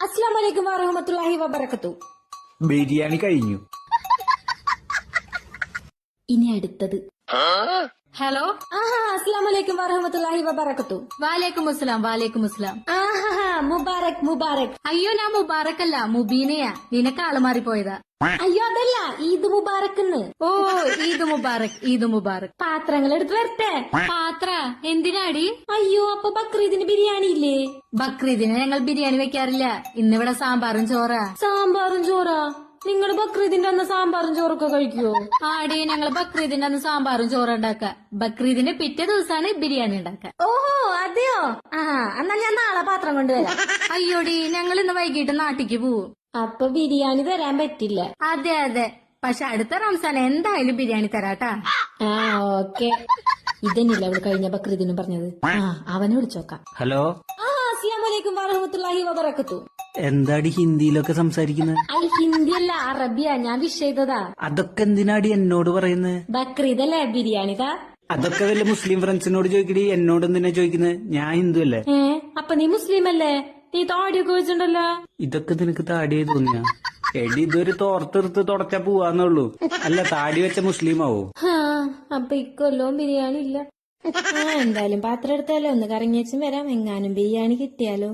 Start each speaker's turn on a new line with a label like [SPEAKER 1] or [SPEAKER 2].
[SPEAKER 1] അസ്സലാമലൈക്കും വറഹ്മത്തുള്ളാഹി വബറകത്തു.
[SPEAKER 2] ബിരിയാണി കഴിഞ്ഞു.
[SPEAKER 1] ഇനി അടുത്തത്.
[SPEAKER 3] ഹലോ.
[SPEAKER 1] അസ്സലാമലൈക്കും വറഹ്മത്തുള്ളാഹി വബറകത്തു.
[SPEAKER 3] വാലേക്കും അസ്സലാം. വാലേക്കും അസ്സലാം.
[SPEAKER 1] മുബാറക് മുബാറക്.
[SPEAKER 3] അയ്യോ, ഞാൻ മുബാറക്കല്ല, മുബീനയാ. നിനക്ക് ആള് മാറിപ്പോയതാ.
[SPEAKER 1] അയ്യോ അതല്ല, ഈദ് മുബാറക്.
[SPEAKER 3] ഓ, ഈദ് മുബാറക്, ഈദ് മുബാറക്.
[SPEAKER 1] പാത്രങ്ങൾ എടുത്ത് വരട്ടെ.
[SPEAKER 3] പാത്ര എന്തിനാടി?
[SPEAKER 1] അയ്യോ, അപ്പൊ ബക്രീദിന് ബിരിയാണി ഇല്ലേ?
[SPEAKER 3] ബക്രീദിന് ഞങ്ങൾ ബിരിയാണി വെക്കാറില്ല. ഇന്നിവിടെ സാമ്പാറും ചോറാ.
[SPEAKER 1] സാമ്പാറും ചോറാ? നിങ്ങൾ ബക്രീദിന്റെ അന്ന് സാമ്പാറും ചോറൊക്കെ കഴിക്കുവോ?
[SPEAKER 3] ആടി, ഞങ്ങൾ ബക്രീദിന്റെ അന്ന് സാമ്പാറും ചോറും ഉണ്ടാക്ക. ബക്രീദിന്റെ പിറ്റേ ദിവസമാണ് ബിരിയാണി ഉണ്ടാക്ക.
[SPEAKER 1] ഓഹോ അതെയോ. എന്നാ ഞാൻ നാളെ പാത്രം കൊണ്ടുവരാം.
[SPEAKER 3] അയ്യോടി, ഞങ്ങൾ ഇന്ന് വൈകിട്ട് നാട്ടിക്ക് പോവും.
[SPEAKER 1] അപ്പൊ ബിരിയാണി തരാൻ പറ്റില്ല.
[SPEAKER 3] അതെ അതെ, പക്ഷെ അടുത്ത റംസാൻ എന്തായാലും ബിരിയാണി തരാട്ടാ.
[SPEAKER 1] ഓക്കെ. ഇതന്നെയല്ല അവള് കഴിഞ്ഞ ബക്രീദിനും പറഞ്ഞത്. അവനെ വിളിച്ചോക്കാം.
[SPEAKER 2] ഹലോ.
[SPEAKER 1] അസ്സലാമലൈക്കും വറഹ്മത്തുള്ളാഹി വബറകത്തു.
[SPEAKER 2] എന്താടി ഹിന്ദിയിലൊക്കെ സംസാരിക്കുന്നത്?
[SPEAKER 1] ഹിന്ദി അല്ല, അറബിയാ. ഞാൻ വിഷയതാ.
[SPEAKER 2] അതൊക്കെ എന്തിനാടി എന്നോട് പറയുന്നത്?
[SPEAKER 1] ബക്രീദല്ലേ, ബിരിയാണി താ.
[SPEAKER 2] അതൊക്കെ വല്ല മുസ്ലിം ഫ്രണ്ട്സിനോട് ചോദിക്കടി, എന്നോട് എന്തിനാ ചോദിക്കുന്നത്? ഞാൻ ഹിന്ദു അല്ലേ?
[SPEAKER 1] അപ്പൊ നീ മുസ്ലിം അല്ലേ? നീ താടിയൊക്കെ വെച്ചിട്ടുണ്ടല്ലോ.
[SPEAKER 2] ഇതൊക്കെ നിനക്ക് താടിയായി തോന്നിയാ? എടി, ഇതൊരു തോർത്തെടുത്ത് തുടച്ചാ പോവാന്നുള്ളൂ. അല്ല, താടി വെച്ച മുസ്ലിം ആവോ?
[SPEAKER 1] അപ്പൊ ഇക്കൊല്ലവും ബിരിയാണി ഇല്ല. എന്തായാലും പാത്രം എടുത്താലോ, ഒന്ന് കറങ്ങിയച്ചും വരാം. എങ്ങാനും ബിരിയാണി കിട്ടിയാലോ.